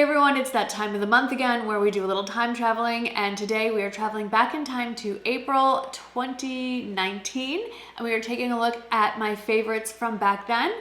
Hey everyone, it's that time of the month again where we do a little time traveling, and today we are traveling back in time to April 2019 and we are taking a look at my favorites from back then.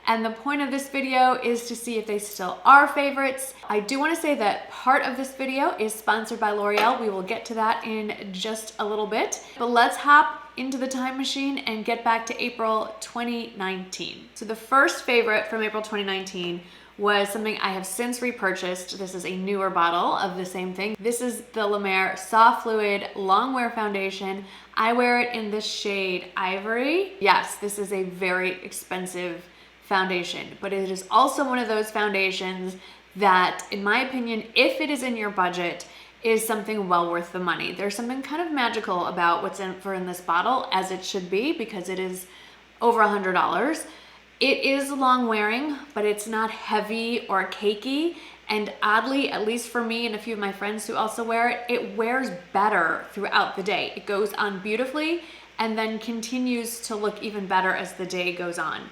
And the point of this video is to see if they still are favorites. I do want to say that part of this video is sponsored by L'Oreal. We will get to that in just a little bit, but let's hop into the time machine and get back to April 2019. So the first favorite from April 2019 was something I have since repurchased. This is a newer bottle of the same thing. This is the La Mer Soft Fluid Long Wear Foundation. I wear it in the shade Ivory. Yes, this is a very expensive foundation, but it is also one of those foundations that, in my opinion, if it is in your budget, is something well worth the money. There's something kind of magical about what's in this bottle, as it should be, because it is over $100. It is long wearing, but it's not heavy or cakey. And oddly, at least for me and a few of my friends who also wear it, it wears better throughout the day. It goes on beautifully and then continues to look even better as the day goes on,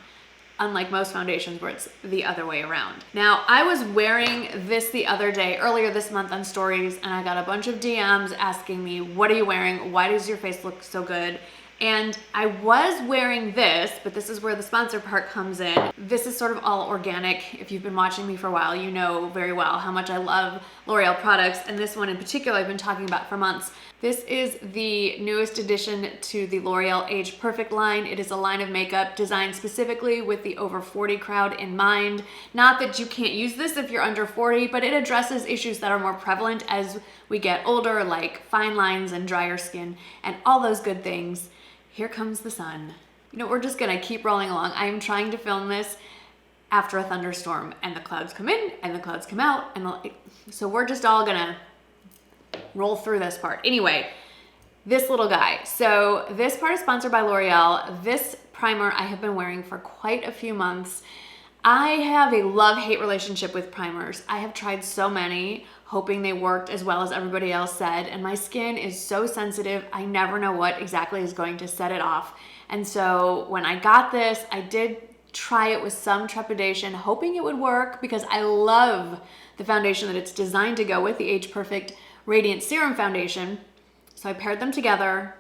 unlike most foundations where it's the other way around. Now, I was wearing this the other day, earlier this month on stories, and I got a bunch of DMs asking me, what are you wearing? Why does your face look so good? And I was wearing this, but this is where the sponsor part comes in. This is sort of all organic. If you've been watching me for a while, you know very well how much I love L'Oreal products, and this one in particular I've been talking about for months. This is the newest addition to the L'Oreal Age Perfect line. It is a line of makeup designed specifically with the over 40 crowd in mind. Not that you can't use this if you're under 40, but it addresses issues that are more prevalent as we get older, like fine lines and drier skin and all those good things. Here comes the sun. You know, we're just gonna keep rolling along. I am trying to film this after a thunderstorm, and the clouds come in and the clouds come out, and so we're just all gonna roll through this part. Anyway, this little guy. So this part is sponsored by L'Oreal. This primer I have been wearing for quite a few months. I have a love-hate relationship with primers. I have tried so many, hoping they worked as well as everybody else said, and my skin is so sensitive, I never know what exactly is going to set it off. And so when I got this, I did try it with some trepidation, hoping it would work, because I love the foundation that it's designed to go with, the Age Perfect Radiant Serum Foundation. So I paired them together.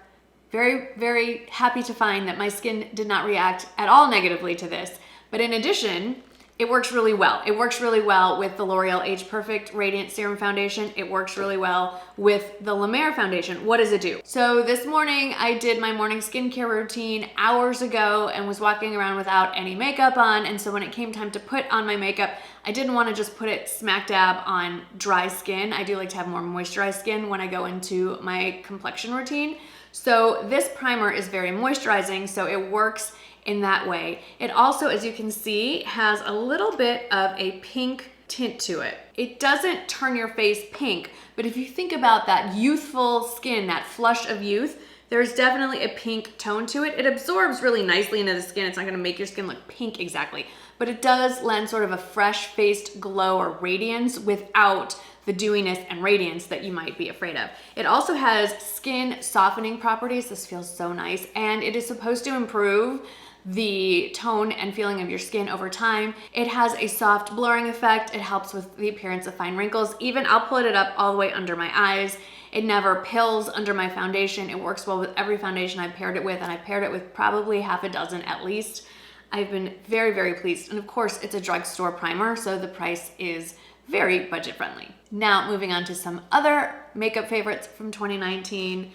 Very, very happy to find that my skin did not react at all negatively to this. But in addition, it works really well. It works really well with the L'Oreal Age Perfect Radiant Serum Foundation. It works really well with the La Mer foundation. What does it do? So this morning I did my morning skincare routine hours ago and was walking around without any makeup on. And so when it came time to put on my makeup, I didn't want to just put it smack dab on dry skin. I do like to have more moisturized skin when I go into my complexion routine. So this primer is very moisturizing, so it works in that way. It also, as you can see, has a little bit of a pink tint to it. It doesn't turn your face pink, but if you think about that youthful skin, that flush of youth, there's definitely a pink tone to it. It absorbs really nicely into the skin. It's not gonna make your skin look pink exactly, but it does lend sort of a fresh-faced glow or radiance without the dewiness and radiance that you might be afraid of. It also has skin softening properties. This feels so nice, and it is supposed to improve the tone and feeling of your skin over time. It has a soft blurring effect. It helps with the appearance of fine wrinkles. Even I'll put it up all the way under my eyes. It never pills under my foundation. It works well with every foundation I've paired it with, and I've paired it with probably half a dozen at least. I've been very, very pleased. And of course, it's a drugstore primer, so the price is very budget friendly. Now, moving on to some other makeup favorites from 2019.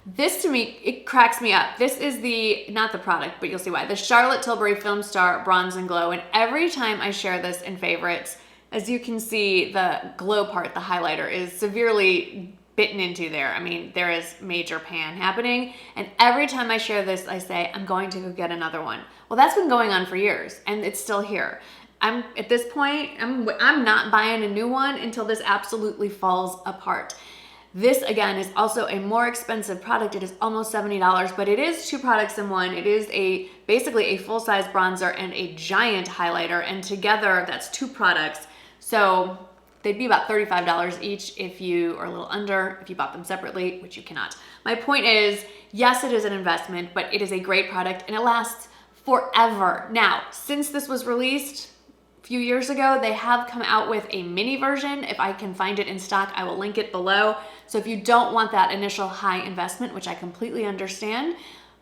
This, to me, it cracks me up. This is not the product, but you'll see why. The Charlotte Tilbury Film Star Bronze and Glow. And every time I share this in favorites, as you can see, the glow part, the highlighter, is severely bitten into there. I mean, there is major pan happening. And every time I share this, I say, I'm going to go get another one. Well, that's been going on for years, and it's still here. At this point, I'm not buying a new one until this absolutely falls apart. This, again, is also a more expensive product. It is almost $70, but it is two products in one. It is basically a full-size bronzer and a giant highlighter, and together that's two products. So they'd be about $35 each if you are a little under, if you bought them separately, which you cannot. My point is, yes, it is an investment, but it is a great product and it lasts forever. Now, since this was released, few years ago. They have come out with a mini version. If I can find it in stock, I will link it below. So if you don't want that initial high investment, which I completely understand,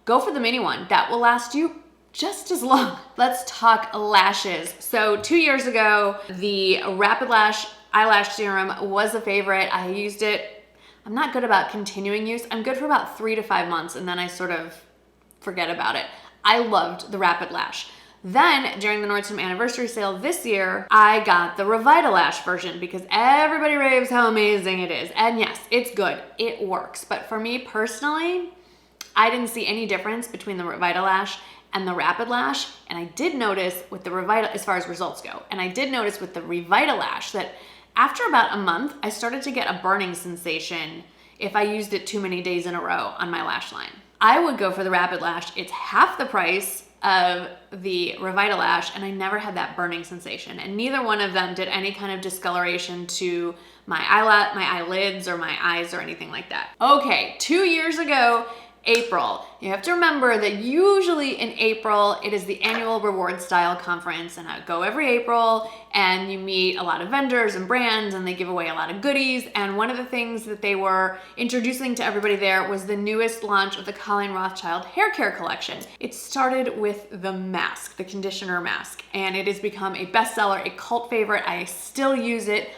go for the mini one. That will last you just as long. Let's talk lashes. So 2 years ago, the Rapid Lash Eyelash Serum was a favorite. I used it. I'm not good about continuing use. I'm good for about 3 to 5 months, and then I sort of forget about it. I loved the Rapid Lash. Then during the Nordstrom anniversary sale this year, I got the Revitalash version because everybody raves how amazing it is. And yes, it's good. It works. But for me personally, I didn't see any difference between the Revitalash and the Rapid Lash. And I did notice with the as far as results go, and I did notice with the Revitalash that after about a month, I started to get a burning sensation if I used it too many days in a row on my lash line. I would go for the Rapid Lash. It's half the price of the Revitalash, and I never had that burning sensation. And neither one of them did any kind of discoloration to my eyelids or my eyes or anything like that. Okay, 2 years ago, April. You have to remember that usually in April, it is the annual Reward Style Conference, and I go every April, and you meet a lot of vendors and brands, and they give away a lot of goodies. And one of the things that they were introducing to everybody there was the newest launch of the Colleen Rothschild hair care collection. It started with the mask, the conditioner mask, and it has become a bestseller, a cult favorite. I still use it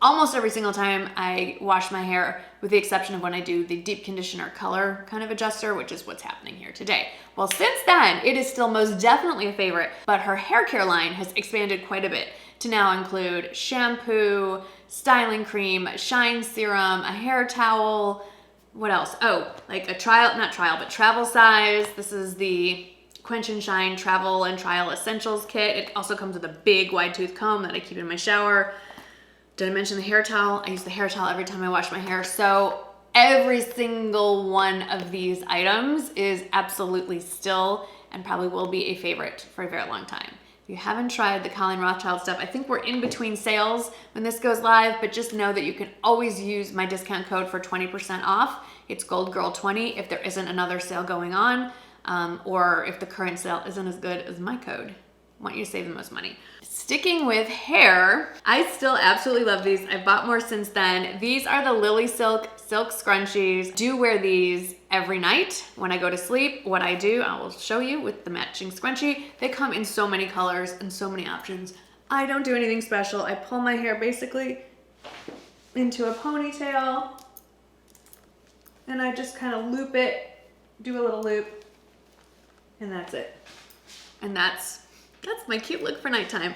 almost every single time I wash my hair, with the exception of when I do the deep conditioner color kind of adjuster, which is what's happening here today. Well, since then, it is still most definitely a favorite, but her hair care line has expanded quite a bit to now include shampoo, styling cream, shine serum, a hair towel, what else? Oh, like a travel size. This is the Quench and Shine Travel and Trial Essentials kit. It also comes with a big wide tooth comb that I keep in my shower. Did I mention the hair towel? I use the hair towel every time I wash my hair. So every single one of these items is absolutely still and probably will be a favorite for a very long time. If you haven't tried the Colleen Rothschild stuff, I think we're in between sales when this goes live, but just know that you can always use my discount code for 20% off. It's GoldGirl20 if there isn't another sale going on, or if the current sale isn't as good as my code. I want you to save the most money. Sticking with hair, I still absolutely love these. I've bought more since then. These are the Lily Silk scrunchies. Do wear these every night when I go to sleep. What I do, I will show you with the matching scrunchie. They come in so many colors and so many options. I don't do anything special. I pull my hair basically into a ponytail, and I just kind of loop it, do a little loop, and that's it. And that's my cute look for nighttime.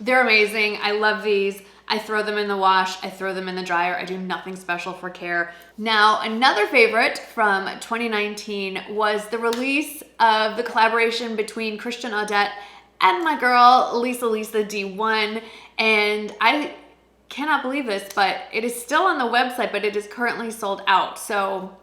They're amazing. I love these. I throw them in the wash. I throw them in the dryer. I do nothing special for care. Now, another favorite from 2019 was the release of the collaboration between Christian Audette and my girl, Lisa D1. And I cannot believe this, but it is still on the website, but it is currently sold out. So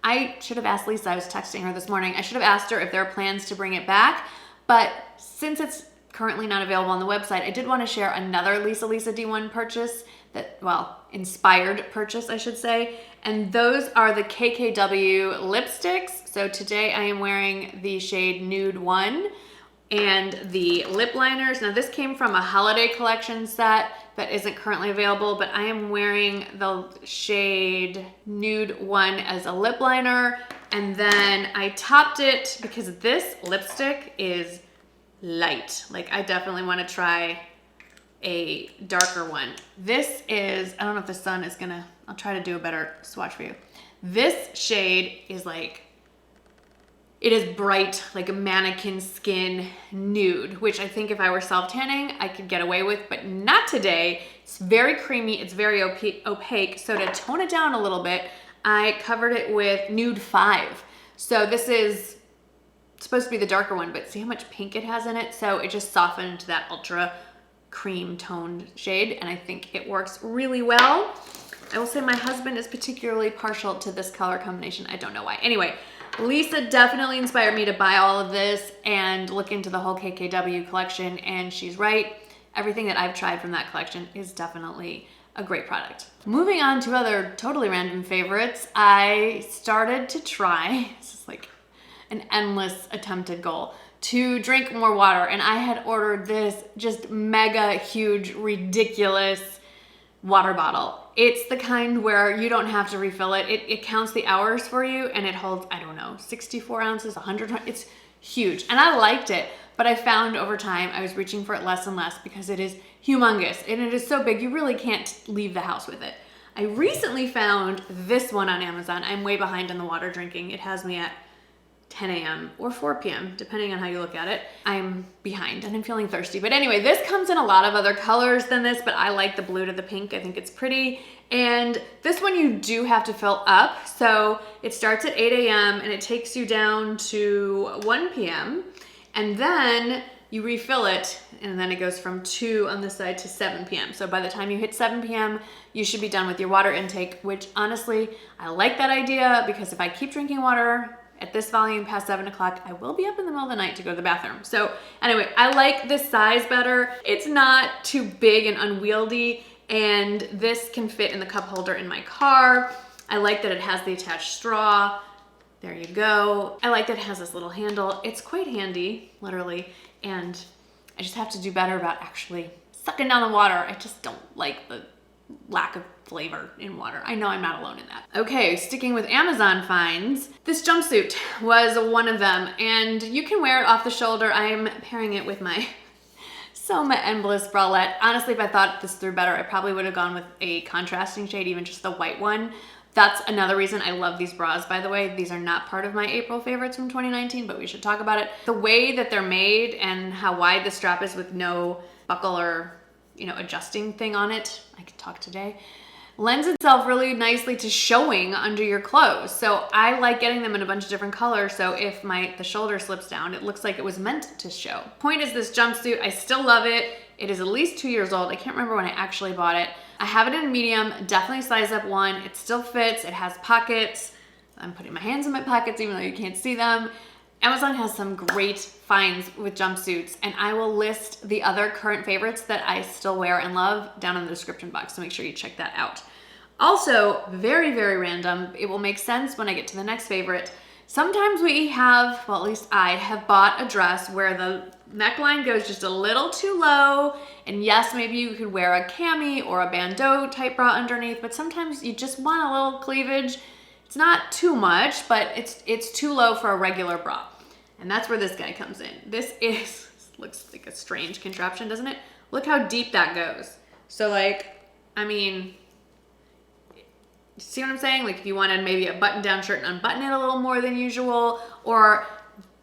I should have asked Lisa. I was texting her this morning. I should have asked her if there are plans to bring it back. But since it's currently not available on the website, I did want to share another Lisa D1 purchase inspired purchase, I should say. And those are the KKW lipsticks. So today I am wearing the shade Nude 1 and the lip liners. Now this came from a holiday collection set that isn't currently available, but I am wearing the shade Nude 1 as a lip liner. And then I topped it because this lipstick is light. Like, I definitely want to try a darker one. This is, I don't know if the sun is gonna, I'll try to do a better swatch for you. This shade is like, it is bright, like a mannequin skin nude, which I think if I were self-tanning, I could get away with, but not today. It's very creamy, it's very opaque. So to tone it down a little bit, I covered it with Nude 5. So this is supposed to be the darker one, but see how much pink it has in it? So it just softened to that ultra cream toned shade, and I think it works really well. I will say my husband is particularly partial to this color combination. I don't know why. Anyway, Lisa definitely inspired me to buy all of this and look into the whole KKW collection, and she's right. Everything that I've tried from that collection is definitely a great product. Moving on to other totally random favorites, I started to try, this is like an endless attempted goal, to drink more water, and I had ordered this just mega huge, ridiculous water bottle. It's the kind where you don't have to refill it. It counts the hours for you, and it holds, I don't know, 64 ounces, 100, it's huge. And I liked it, but I found over time I was reaching for it less and less because it is humongous, and it is so big, you really can't leave the house with it. I recently found this one on Amazon. I'm way behind on the water drinking. It has me at 10 a.m. or 4 p.m. depending on how you look at it. I'm behind and I'm feeling thirsty. But anyway, this comes in a lot of other colors than this, but I like the blue to the pink. I think it's pretty. And this one you do have to fill up. So it starts at 8 a.m. and it takes you down to 1 p.m. And then you refill it, and then it goes from 2 on this side to 7 p.m. So by the time you hit 7 p.m., you should be done with your water intake, which honestly, I like that idea because if I keep drinking water at this volume past 7 o'clock, I will be up in the middle of the night to go to the bathroom. So anyway, I like this size better. It's not too big and unwieldy, and this can fit in the cup holder in my car. I like that it has the attached straw. There you go. I like that it has this little handle. It's quite handy, literally, and I just have to do better about actually sucking down the water. I just don't like the lack of flavor in water. I know I'm not alone in that. Okay, sticking with Amazon finds, this jumpsuit was one of them, and you can wear it off the shoulder. I'm pairing it with my Soma Endless Bralette. Honestly, if I thought this through better, I probably would have gone with a contrasting shade, even just the white one. That's another reason I love these bras, by the way. These are not part of my April favorites from 2019, but we should talk about it. The way that they're made and how wide the strap is with no buckle or, you know, adjusting thing on it, I can talk today, lends itself really nicely to showing under your clothes. So I like getting them in a bunch of different colors, so if the shoulder slips down, it looks like it was meant to show. Point is, this jumpsuit, I still love it. It is at least 2 years old. I can't remember when I actually bought it. I have it in a medium, definitely size up 1. It still fits, it has pockets. I'm putting my hands in my pockets even though you can't see them. Amazon has some great finds with jumpsuits, and I will list the other current favorites that I still wear and love down in the description box, so make sure you check that out. Also, very, very random, it will make sense when I get to the next favorite. Sometimes we have, well, at least I have bought a dress where the neckline goes just a little too low, and yes, maybe you could wear a cami or a bandeau type bra underneath, but sometimes you just want a little cleavage. It's not too much, but it's too low for a regular bra. And that's where this guy comes in. This looks like a strange contraption, doesn't it? Look how deep that goes. So like, I mean, see what I'm saying? Like if you wanted maybe a button-down shirt and unbutton it a little more than usual, or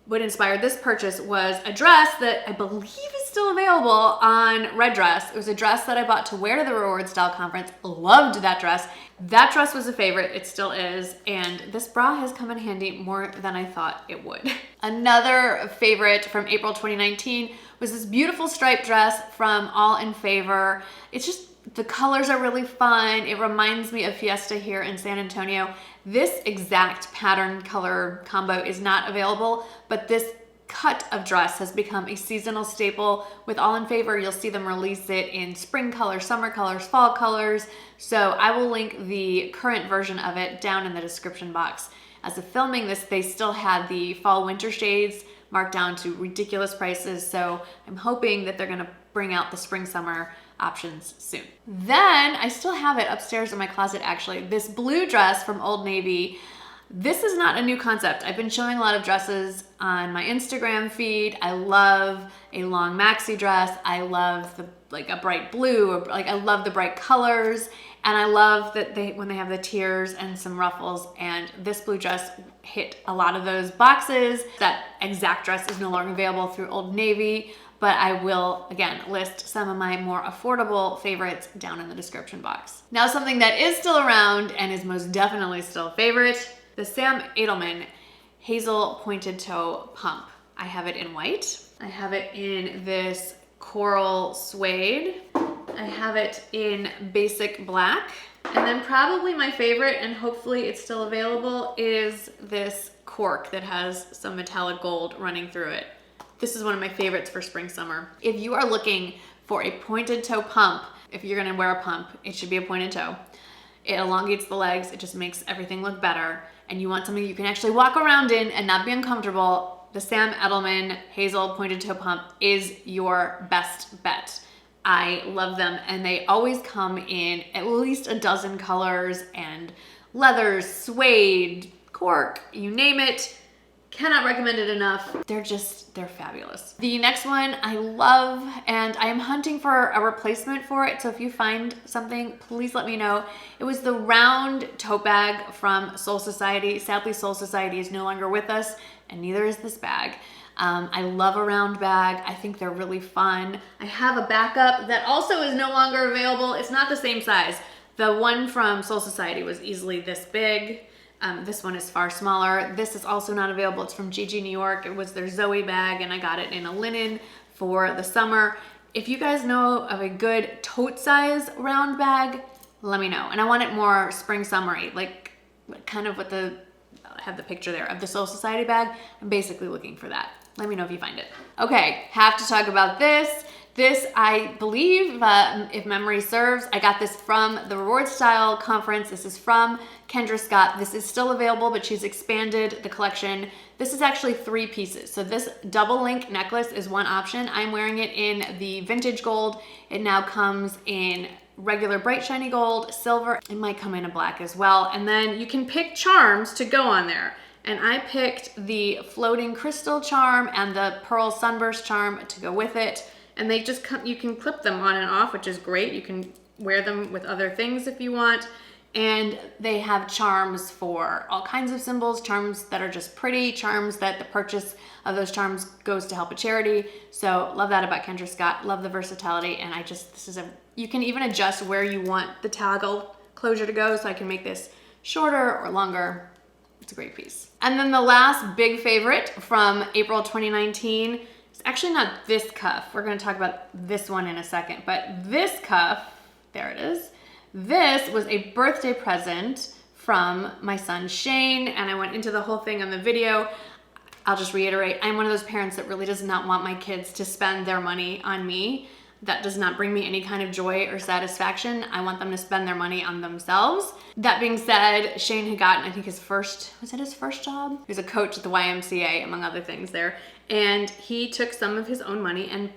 what inspired this purchase was a dress that I believe is still available on Red Dress. It was a dress that I bought to wear to the Reward Style Conference. Loved that dress. That dress was a favorite. It still is. And this bra has come in handy more than I thought it would. Another favorite from April 2019 was this beautiful striped dress from All in Favor. It's just, the colors are really fun. It reminds me of Fiesta here in San Antonio. This exact pattern color combo is not available, but this cut of dress has become a seasonal staple. With All in Favor, you'll see them release it in spring colors, summer colors, fall colors. So I will link the current version of it down in the description box. As of filming this, they still had the fall winter shades marked down to ridiculous prices. So I'm hoping that they're gonna bring out the spring summer options soon. Then I still have it upstairs in my closet actually. This blue dress from Old Navy. This is not a new concept. I've been showing a lot of dresses on my Instagram feed. I love a long maxi dress. I love like a bright blue, or like I love the bright colors. And I love that when they have the tiers and some ruffles, and this blue dress hit a lot of those boxes. That exact dress is no longer available through Old Navy, but I will, again, list some of my more affordable favorites down in the description box. Now, something that is still around and is most definitely still a favorite, the Sam Edelman Hazel Pointed Toe Pump. I have it in white. I have it in this coral suede. I have it in basic black. And then probably my favorite, and hopefully it's still available, is this cork that has some metallic gold running through it. This is one of my favorites for spring, summer. If you are looking for a pointed toe pump, if you're gonna wear a pump, it should be a pointed toe. It elongates the legs, it just makes everything look better. And you want something you can actually walk around in and not be uncomfortable, the Sam Edelman Hazel Pointed Toe Pump is your best bet. I love them, and they always come in at least a dozen colors and leathers, suede, cork, you name it. Cannot recommend it enough. They're fabulous. The next one I love, and I am hunting for a replacement for it. So if you find something, please let me know. It was the round tote bag from Soul Society. Sadly, Soul Society is no longer with us, and neither is this bag. I love a round bag. I think they're really fun. I have a backup that also is no longer available. It's not the same size. The one from Soul Society was easily this big. This one is far smaller. This is also not available. It's from Gigi New York. It was their Zoe bag, and I got it in a linen for the summer. If you guys know of a good tote size round bag, let me know. And I want it more spring summery, like kind of what I have the picture there of the Soul Society bag. I'm basically looking for that. Let me know if you find it. Okay, have to talk about this. This, I believe, if memory serves, I got this from the Reward Style Conference. This is from Kendra Scott. This is still available, but she's expanded the collection. This is actually 3 pieces. So this double link necklace is one option. I'm wearing it in the vintage gold. It now comes in regular bright shiny gold, silver. It might come in a black as well. And then you can pick charms to go on there. And I picked the floating crystal charm and the pearl sunburst charm to go with it. And they just come, you can clip them on and off, which is great. You can wear them with other things if you want. And they have charms for all kinds of symbols, charms that are just pretty, charms that the purchase of those charms goes to help a charity. So love that about Kendra Scott. Love the versatility. And you can even adjust where you want the toggle closure to go. So I can make this shorter or longer. It's a great piece. And then the last big favorite from April 2019, it's actually not this cuff. We're gonna talk about this one in a second, but this cuff, there it is. This was a birthday present from my son Shane, and I went into the whole thing on the video. I'll just reiterate, I'm one of those parents that really does not want my kids to spend their money on me. That does not bring me any kind of joy or satisfaction. I want them to spend their money on themselves. That being said, Shane had gotten, I think was it his first job? He was a coach at the YMCA, among other things there. And he took some of his own money and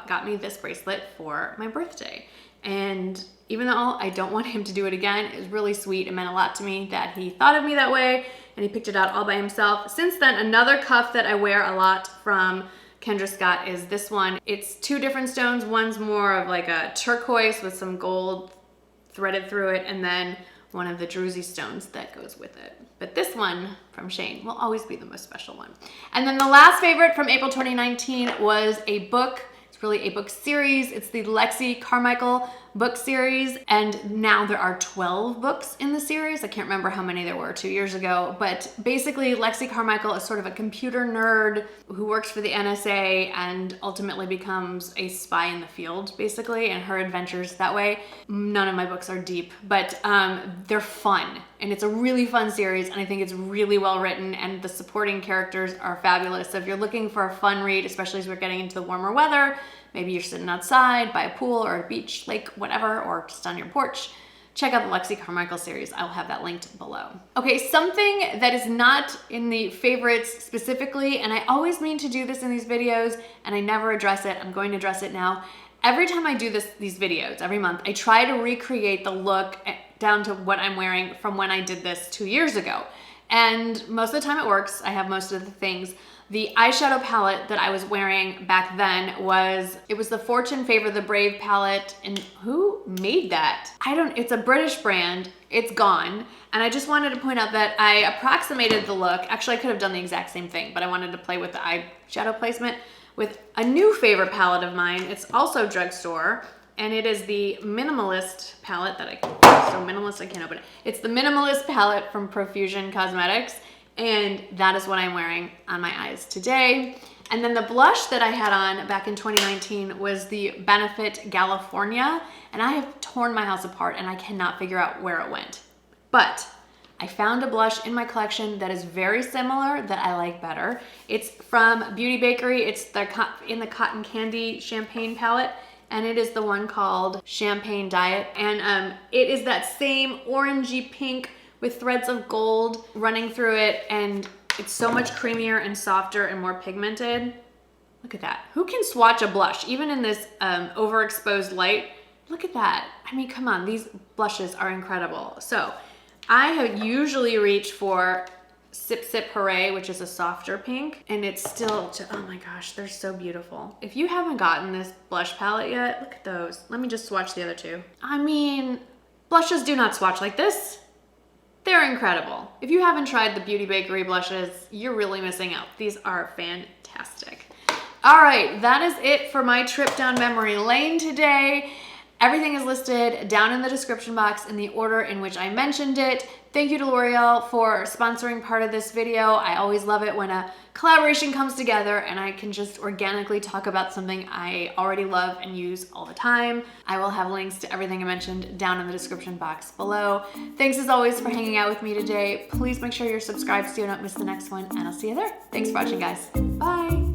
got me this bracelet for my birthday. And even though I don't want him to do it again, it was really sweet. It meant a lot to me that he thought of me that way, and he picked it out all by himself. Since then, another cuff that I wear a lot from Kendra Scott is this one. It's 2 different stones. One's more of like a turquoise with some gold threaded through it, and then one of the druzy stones that goes with it. But this one from Shane will always be the most special one. And then the last favorite from April 2019 was a book. It's really a book series. It's the Lexi Carmichael book series, and now there are 12 books in the series. I can't remember how many there were 2 years ago, but basically Lexi Carmichael is sort of a computer nerd who works for the NSA and ultimately becomes a spy in the field, basically, and her adventures that way. None of my books are deep, but they're fun, and it's a really fun series, and I think it's really well written, and the supporting characters are fabulous. So if you're looking for a fun read, especially as we're getting into the warmer weather, maybe you're sitting outside by a pool or a beach, lake, whatever, or just on your porch, check out the Lexi Carmichael series. I'll have that linked below. Okay, something that is not in the favorites specifically, and I always mean to do this in these videos, and I never address it. I'm going to address it now. Every time I do these videos, every month, I try to recreate the look down to what I'm wearing from when I did this 2 years ago. And most of the time it works. I have most of the things. The eyeshadow palette that I was wearing back then was the Fortune Favor the Brave palette. And who made that? It's a British brand. It's gone. And I just wanted to point out that I approximated the look. Actually, I could have done the exact same thing, but I wanted to play with the eyeshadow placement with a new favorite palette of mine. It's also drugstore, and it is the Minimalist palette so minimalist I can't open it. It's the Minimalist palette from Profusion Cosmetics. And that is what I'm wearing on my eyes today. And then the blush that I had on back in 2019 was the Benefit California. And I have torn my house apart and I cannot figure out where it went. But I found a blush in my collection that is very similar that I like better. It's from Beauty Bakery. It's in the Cotton Candy Champagne palette. And it is the one called Champagne Diet. And it is that same orangey pink with threads of gold running through it, and It's so much creamier and softer and more pigmented. Look at that. Who can swatch a blush, even in this overexposed light? Look at that. I mean, come on, these blushes are incredible. So I have usually reached for Sip Sip Hooray, which is a softer pink, and it's still, oh my gosh, they're so beautiful. If you haven't gotten this blush palette yet, look at those. Let me just swatch the other two. I mean, blushes do not swatch like this. They're incredible. If you haven't tried the Beauty Bakery blushes, you're really missing out. These are fantastic. All right, that is it for my trip down memory lane today. Everything is listed down in the description box in the order in which I mentioned it. Thank you to L'Oreal for sponsoring part of this video. I always love it when a collaboration comes together and I can just organically talk about something I already love and use all the time. I will have links to everything I mentioned down in the description box below. Thanks as always for hanging out with me today. Please make sure you're subscribed so you don't miss the next one, and I'll see you there. Thanks for watching, guys. Bye.